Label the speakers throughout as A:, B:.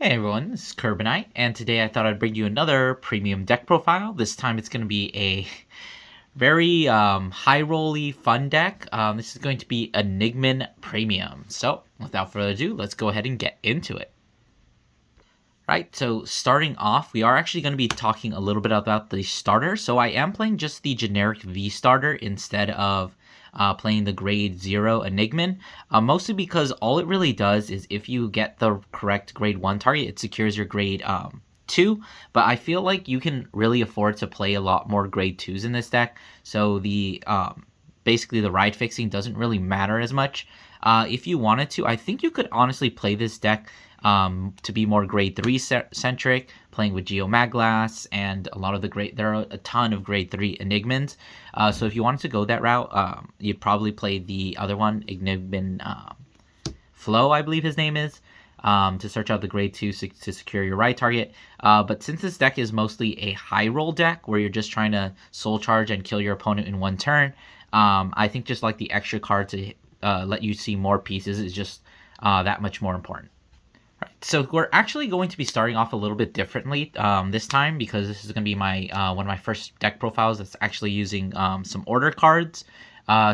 A: Hey everyone, this is Carbonite, and today I thought I'd bring you another premium deck profile. This time it's going to be a very high rolly fun deck. This is going to be Enigman Premium. So, without further ado, let's go ahead and get into it. Right, so starting off, we are actually going to be talking a little bit about the starter. So I am playing just the generic V starter instead of playing the grade 0 Enigman, mostly because all it really does is if you get the correct grade 1 target, it secures your grade 2, but I feel like you can really afford to play a lot more grade 2s in this deck, so the basically the ride fixing doesn't really matter as much. If you wanted to, I think you could honestly play this deck to be more grade 3 centric, playing with Geomaglass and a lot of the there are a ton of grade 3 Enigmans. So if you wanted to go that route, you'd probably play the other one, Enigman Flow, I believe his name is, to search out the grade 2 to secure your right target. But since this deck is mostly a high roll deck where you're just trying to soul charge and kill your opponent in one turn, I think just like the extra card to let you see more pieces is just that much more important. Right, so we're actually going to be starting off a little bit differently this time because this is going to be my one of my first deck profiles that's actually using some order cards.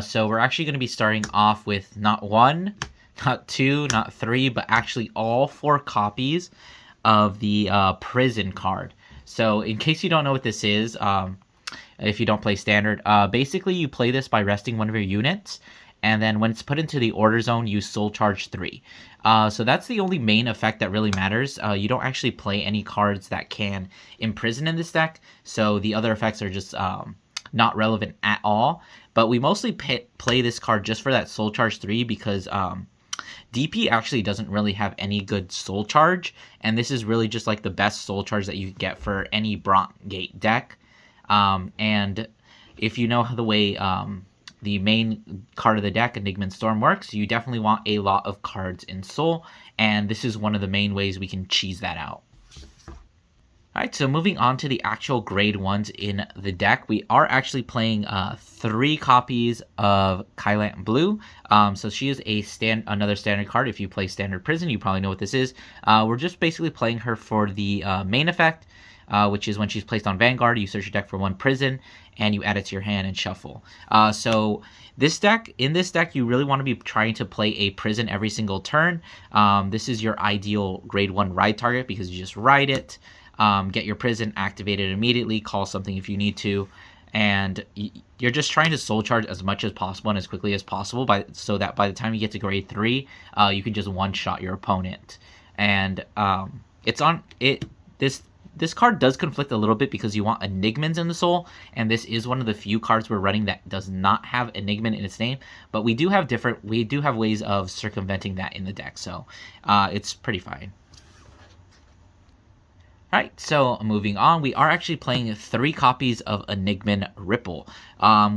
A: So we're actually going to be starting off with not one, not two, not three, but actually all 4 copies of the prison card. So in case you don't know what this is, if you don't play standard, basically you play this by resting one of your units, and then when it's put into the order zone, you soul charge 3. So that's the only main effect that really matters. You don't actually play any cards that can imprison in this deck, so the other effects are just not relevant at all. But we mostly play this card just for that soul charge 3 because DP actually doesn't really have any good soul charge, and this is really just like the best soul charge that you can get for any Bronc Gate deck. And if you know the way the main card of the deck, Enigman Storm, works, you definitely want a lot of cards in Soul, and this is one of the main ways we can cheese that out. Alright, so moving on to the actual grade 1s in the deck, we are actually playing 3 copies of Kylant Blue. So she is another standard card. If you play Standard Prison, you probably know what this is. We're just basically playing her for the main effect, which is when she's placed on Vanguard, you search your deck for 1 prison, and you add it to your hand and shuffle. So in this deck, you really want to be trying to play a prison every single turn. This is your ideal grade 1 ride target because you just ride it, get your prison activated immediately, call something if you need to, and you're just trying to soul charge as much as possible and as quickly as possible so that by the time you get to grade 3, you can just one-shot your opponent. And this card does conflict a little bit because you want Enigmans in the soul, and this is one of the few cards we're running that does not have Enigman in its name, but we do have ways of circumventing that in the deck, so it's pretty fine. Alright, so moving on, we are actually playing 3 copies of Enigman Ripple.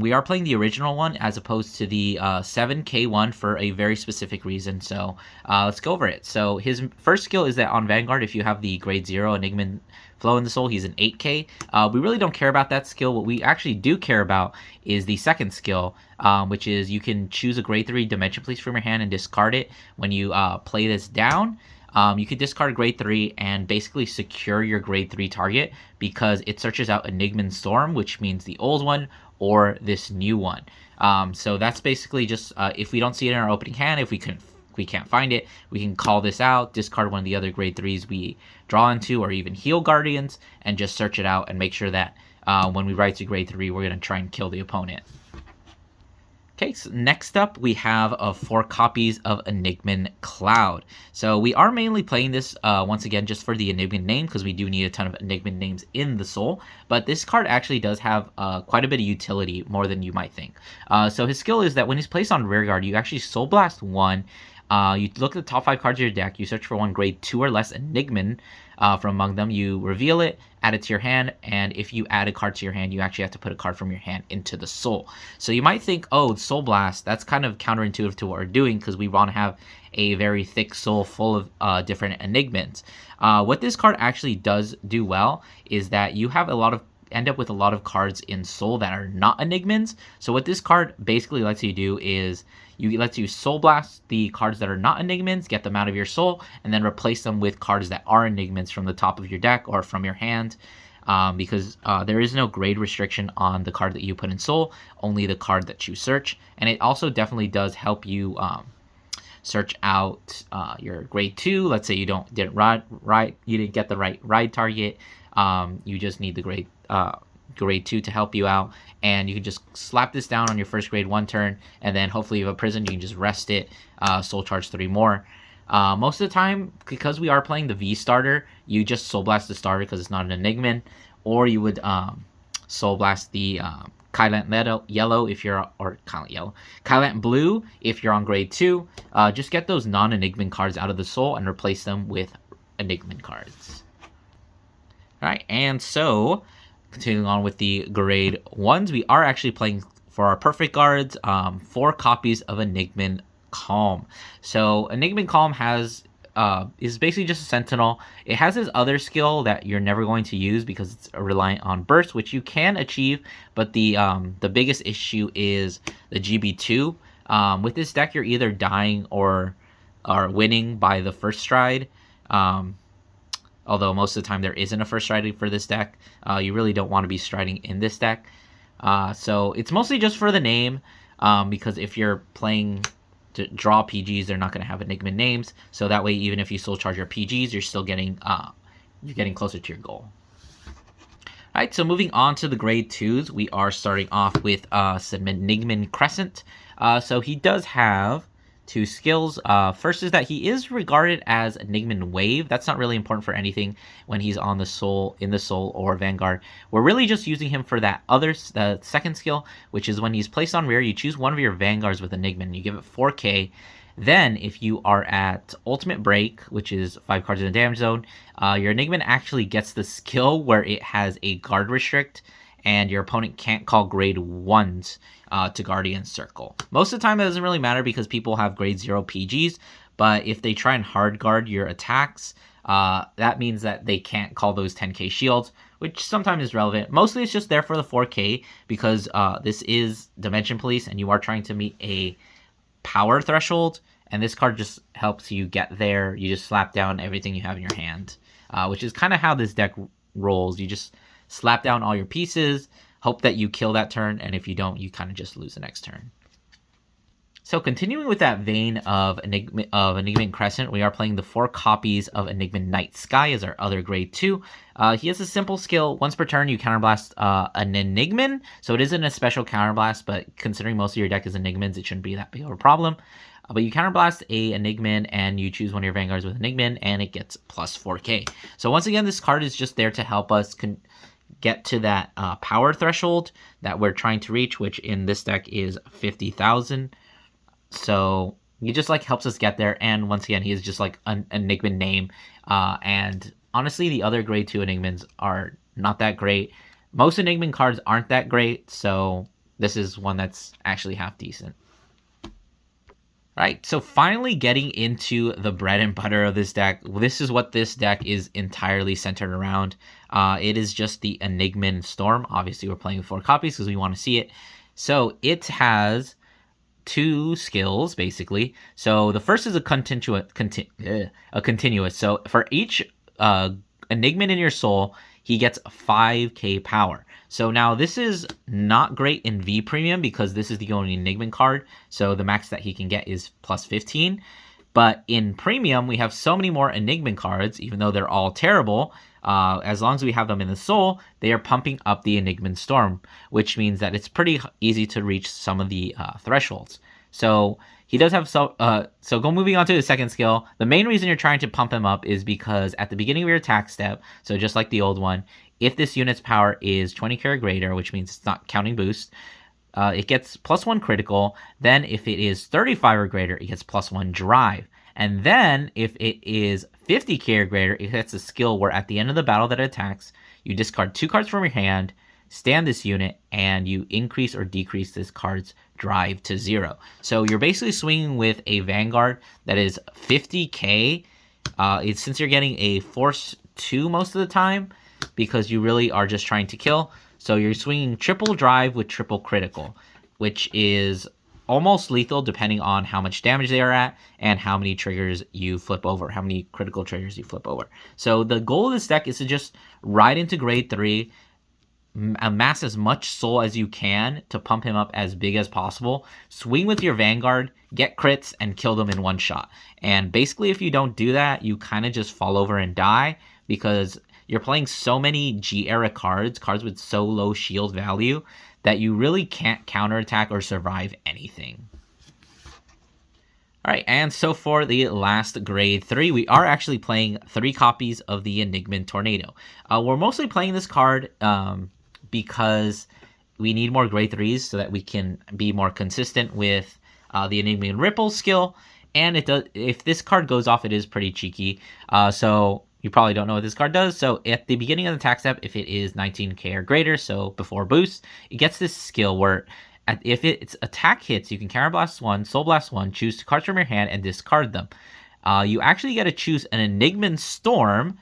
A: We are playing the original one as opposed to the 7K one for a very specific reason, so let's go over it. So his first skill is that on Vanguard, if you have the grade 0 Enigman Flow in the Soul, he's an 8K. We really don't care about that skill. What we actually do care about is the second skill, which is you can choose a grade 3 Dimension Piece from your hand and discard it when you play this down. You could discard grade 3 and basically secure your grade 3 target because it searches out Enigman Storm, which means the old one or this new one. So that's basically just if we don't see it in our opening hand, if we can't find it, we can call this out, discard one of the other grade 3s we draw into, or even heal Guardians, and just search it out and make sure that when we write to grade 3, we're going to try and kill the opponent. Okay, so next up we have 4 copies of Enigman Cloud. So we are mainly playing this once again just for the Enigman name because we do need a ton of Enigman names in the Soul. But this card actually does have quite a bit of utility, more than you might think. So his skill is that when he's placed on rearguard, you actually Soul Blast 1. You look at the top 5 cards of your deck, you search for 1 grade 2 or less Enigman from among them, you reveal it, add it to your hand, and if you add a card to your hand, you actually have to put a card from your hand into the Soul. So you might think, oh, Soul Blast, that's kind of counterintuitive to what we're doing because we want to have a very thick Soul full of different Enigmans. What this card actually does do well is that you have end up with a lot of cards in Soul that are not Enigmans. So what this card basically lets you do is You lets you Soul Blast the cards that are not Enigmans, get them out of your soul, and then replace them with cards that are Enigmans from the top of your deck or from your hand. Because there is no grade restriction on the card that you put in soul, only the card that you search. And it also definitely does help you search out your grade 2. Let's say you didn't get the right ride target. You just need the grade 2 to help you out, and you can just slap this down on your first grade 1 turn, and then hopefully you have a prison, you can just rest it, soul charge 3 more. Most of the time, because we are playing the V starter, you just soul blast the starter because it's not an Enigman, or you would soul blast the Kylant yellow if you're, or Kylant blue if you're on grade 2. Just get those non-Enigman cards out of the soul and replace them with Enigman cards. Alright, and so continuing on with the grade 1s, we are actually playing for our perfect guards 4 copies of Enigman Calm. So Enigman Calm is basically just a sentinel. It has this other skill that you're never going to use because it's reliant on burst, which you can achieve, but the biggest issue is the GB2. With this deck, you're either dying or winning by the first stride. Although most of the time there isn't a first striding for this deck. You really don't want to be striding in this deck. So it's mostly just for the name, because if you're playing to draw PGs, they're not going to have Enigman names. So that way, even if you soul charge your PGs, you're still getting closer to your goal. All right, so moving on to the grade 2s, we are starting off with some Enigman Crescent. So he does have 2 skills. First is that he is regarded as Enigman Wave. That's not really important for anything when he's on the soul, in the soul, or Vanguard. We're really just using him for that the second skill, which is when he's placed on rear, you choose one of your Vanguards with Enigman, you give it 4k. Then, if you are at Ultimate Break, which is 5 cards in the damage zone, your Enigman actually gets the skill where it has a guard restrict, and your opponent can't call grade 1s to Guardian Circle. Most of the time, it doesn't really matter because people have grade 0 PGs, but if they try and hard guard your attacks, that means that they can't call those 10k shields, which sometimes is relevant. Mostly it's just there for the 4k because this is Dimension Police, and you are trying to meet a power threshold, and this card just helps you get there. You just slap down everything you have in your hand, which is kind of how this deck rolls. You just slap down all your pieces, hope that you kill that turn, and if you don't, you kind of just lose the next turn. So continuing with that vein of Enigman Crescent, we are playing the 4 copies of Enigman Night Sky as our other grade 2. He has a simple skill. Once per turn, you counterblast an Enigman. So it isn't a special counterblast, but considering most of your deck is Enigmans, it shouldn't be that big of a problem. But you counterblast a Enigman, and you choose one of your Vanguards with Enigman, and it gets plus 4k. So once again, this card is just there to help us get to that power threshold that we're trying to reach, which in this deck is 50,000. So he just like helps us get there, and once again, he is just like an Enigman name. And honestly, the other grade 2 Enigmans are not that great. Most Enigman cards aren't that great, so this is one that's actually half decent. Right, so finally getting into the bread and butter of this deck. This is what this deck is entirely centered around. It is just the Enigman Storm. Obviously, we're playing with 4 copies because we want to see it. So it has 2 skills, basically. So the first is a continuous. So for each Enigman in your soul, he gets 5k power. So now this is not great in V Premium because this is the only Enigman card. So the max that he can get is plus 15. But in Premium, we have so many more Enigman cards, even though they're all terrible. As long as we have them in the soul, they are pumping up the Enigman Storm, which means that it's pretty easy to reach some of the thresholds. So he does have moving on to the second skill. The main reason you're trying to pump him up is because at the beginning of your attack step, so just like the old one, if this unit's power is 20k or greater, which means it's not counting boost, it gets plus 1 critical. Then if it is 35 or greater, it gets plus 1 drive. And then if it is 50k or greater, it gets a skill where at the end of the battle that it attacks, you discard 2 cards from your hand, stand this unit, and you increase or decrease this card's drive to 0. So you're basically swinging with a Vanguard that is 50k. Since you're getting a Force 2 most of the time, because you really are just trying to kill. So you're swinging triple drive with triple critical, which is almost lethal depending on how much damage they are at and how many triggers you flip over, how many critical triggers you flip over. So the goal of this deck is to just ride into grade 3, amass as much soul as you can to pump him up as big as possible, swing with your Vanguard, get crits, and kill them in one shot. And basically, if you don't do that, you kind of just fall over and die, because you're playing so many G-era cards with so low shield value, that you really can't counterattack or survive anything. All right, and so for the last grade 3, we are actually playing 3 copies of the Enigman Tornado. We're mostly playing this card because we need more grade 3s so that we can be more consistent with the Enigman Ripple skill. And it does, if this card goes off, it is pretty cheeky. So you probably don't know what this card does. So at the beginning of the attack step, if it is 19k or greater, so before boost, it gets this skill where if its attack hits, you can Counterblast 1, Soul Blast 1, choose 2 cards from your hand, and discard them. You actually get to choose an Enigman Storm,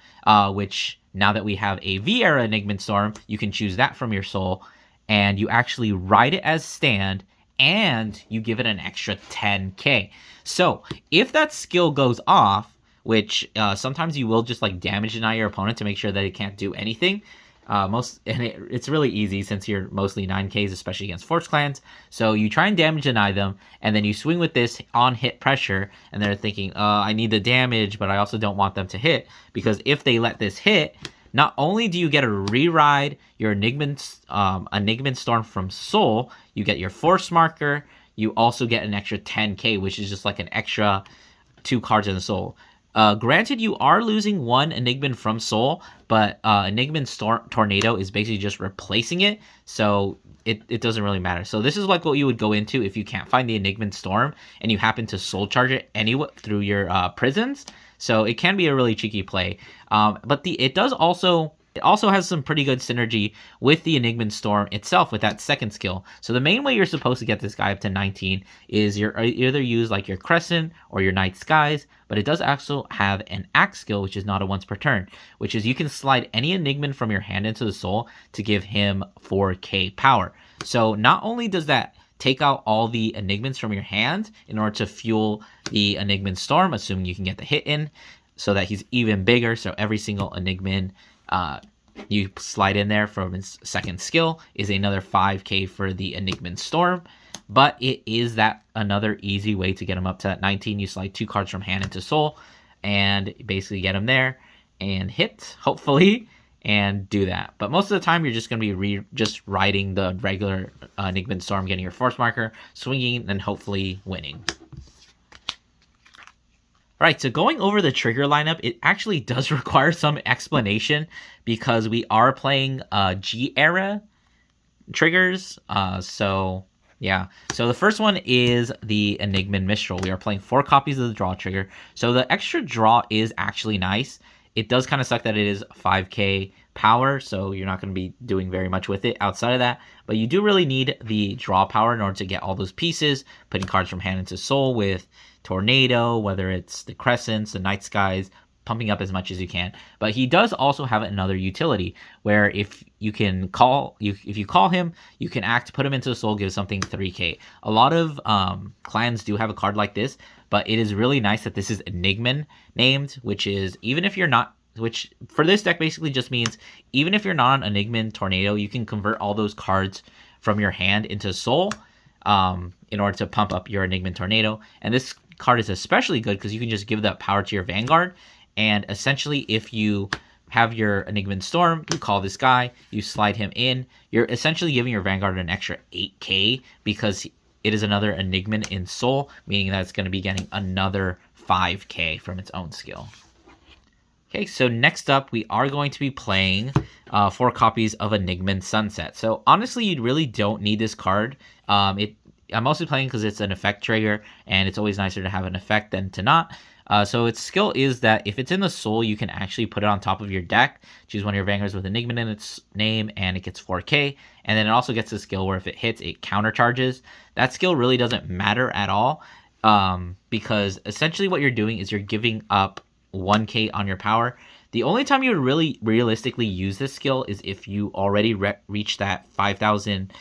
A: which now that we have a V-Era Enigman Storm, you can choose that from your soul, and you actually ride it as stand, and you give it an extra 10k. So if that skill goes off, which sometimes you will just like damage deny your opponent to make sure that it can't do anything. It's really easy since you're mostly 9Ks, especially against Force Clans. So you try and damage deny them, and then you swing with this on hit pressure, and they're thinking, I need the damage, but I also don't want them to hit, because if they let this hit, not only do you get to re-ride your Enigman Storm from Soul, you get your Force Marker, you also get an extra 10k, which is just like an extra 2 cards in the Soul. Granted, you are losing 1 Enigman from Soul, but Enigman Tornado is basically just replacing it, so it doesn't really matter. So this is like what you would go into if you can't find the Enigman Storm and you happen to Soul Charge it anyway through your prisons. So it can be a really cheeky play, but it also has some pretty good synergy with the Enigman Storm itself with that second skill. So the main way you're supposed to get this guy up to 19 is you're either use like your Crescent or your Night Skies, but it does also have an Axe skill, which is not a once per turn, which is you can slide any Enigman from your hand into the Soul to give him 4k power. So not only does that take out all the Enigmans from your hand in order to fuel the Enigman Storm, assuming you can get the hit in, so that he's even bigger, so every single Enigman you slide in there from his second skill is another 5k for the Enigman Storm, but it is that another easy way to get him up to that 19. You slide 2 cards from hand into Soul and basically get him there and hit, hopefully, and do that. But most of the time you're just going to be just riding the regular Enigman Storm, getting your Force Marker, swinging, and hopefully winning. Alright, so going over the trigger lineup, it actually does require some explanation because we are playing G-Era triggers. So the first one is the Enigman Mistral. We are playing 4 copies of the draw trigger. So the extra draw is actually nice. It does kind of suck that it is 5k power, so you're not going to be doing very much with it outside of that. But you do really need the draw power in order to get all those pieces, putting cards from hand into Soul with Tornado, whether it's the Crescents, the Night Skies, pumping up as much as you can. But he does also have another utility where if you call him, you can put him into the Soul, give something 3k. A lot of clans do have a card like this, but it is really nice that this is Enigman named, which is which for this deck basically just means even if you're not on Enigman Tornado, you can convert all those cards from your hand into Soul in order to pump up your Enigman Tornado. And this card is especially good because you can just give that power to your Vanguard, and essentially if you have your Enigman Storm, you call this guy, you slide him in, you're essentially giving your Vanguard an extra 8k because it is another Enigman in Soul, meaning that it's going to be getting another 5k from its own skill. Okay, so next up we are going to be playing 4 copies of Enigman Sunset. So honestly, you really don't need this card. I'm mostly playing because it's an effect trigger, and it's always nicer to have an effect than to not. So its skill is that if it's in the Soul, you can actually put it on top of your deck, choose one of your Vanguards with Enigman in its name, and it gets 4k. And then it also gets a skill where if it hits, it countercharges. That skill really doesn't matter at all, because essentially what you're doing is you're giving up 1k on your power. The only time you would really realistically use this skill is if you already reach that 5,000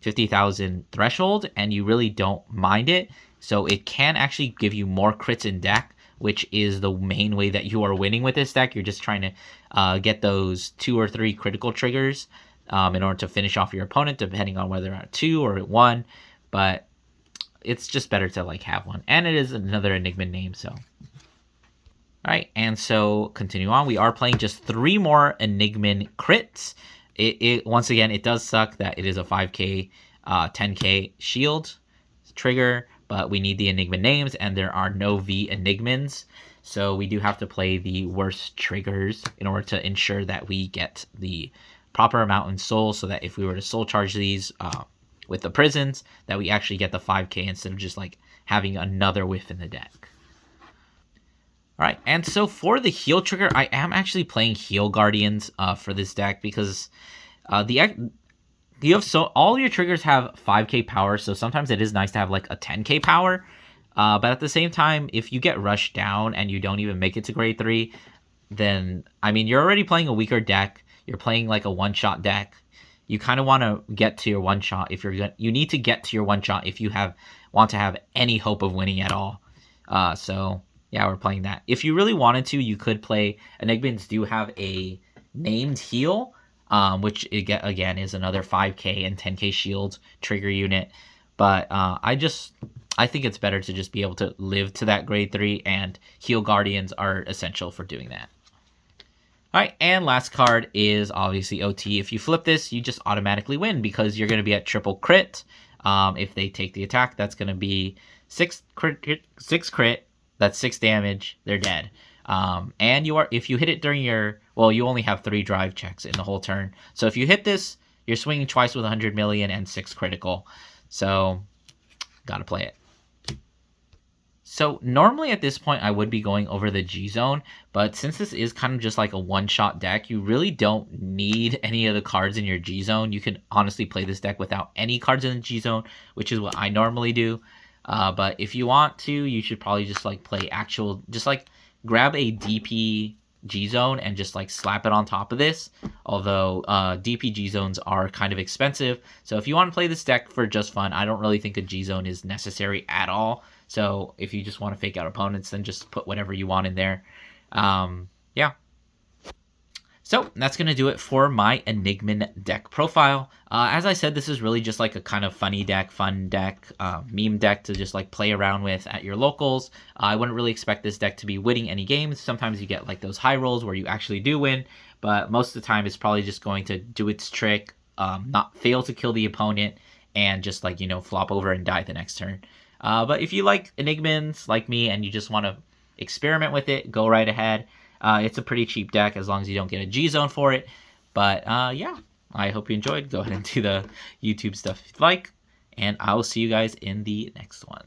A: 50,000 threshold, and you really don't mind it. So it can actually give you more crits in deck, which is the main way that you are winning with this deck. You're just trying to get those 2 or 3 critical triggers in order to finish off your opponent, depending on whether at 2 or at 1. But it's just better to like have one, and it is another Enigman name. So, all right, and so continue on. We are playing just 3 more Enigman crits. It once again, it does suck that it is a 5k, 10k shield trigger, but we need the Enigma names, and there are no V Enigmans, so we do have to play the worst triggers in order to ensure that we get the proper amount in soul, so that if we were to soul charge these with the prisons, that we actually get the 5k instead of just like having another whiff in the deck. All right, and so for the heal trigger, I am actually playing Heal Guardians for this deck because you have all your triggers have 5k power, so sometimes it is nice to have like a 10k power. But at the same time, if you get rushed down and you don't even make it to grade 3, then I mean you're already playing a weaker deck. You're playing like a one-shot deck. You kind of want to get to your one-shot if you need to get to your one-shot if you want to have any hope of winning at all. So yeah, we're playing that. If you really wanted to, you could play. Enigmans do have a named heal, which again is another 5k and 10k shield trigger unit. But I think it's better to just be able to live to that grade 3, and Heal Guardians are essential for doing that. All right, and last card is obviously OT. If you flip this, you just automatically win because you're going to be at triple crit. If they take the attack, that's going to be 6 crit. That's 6 damage. They're dead. And if you hit it during you only have 3 drive checks in the whole turn. So if you hit this, you're swinging twice with 100 million and 6 critical. So, gotta play it. So normally at this point I would be going over the G zone, but since this is kind of just like a one-shot deck, you really don't need any of the cards in your G zone. You can honestly play this deck without any cards in the G zone, which is what I normally do. But if you want to, you should probably just like play grab a DP G zone and just like slap it on top of this. Although DP G zones are kind of expensive, so if you want to play this deck for just fun, I don't really think a G zone is necessary at all. So if you just want to fake out opponents, then just put whatever you want in there. Yeah. So that's going to do it for my Enigman deck profile. As I said, this is really just like a kind of fun deck, meme deck to just like play around with at your locals. I wouldn't really expect this deck to be winning any games. Sometimes you get like those high rolls where you actually do win, but most of the time it's probably just going to do its trick, not fail to kill the opponent, and just like, flop over and die the next turn. But if you like Enigmans like me and you just want to experiment with it, go right ahead. It's a pretty cheap deck as long as you don't get a G zone for it. But yeah, I hope you enjoyed. Go ahead and do the YouTube stuff if you'd like. And I will see you guys in the next one.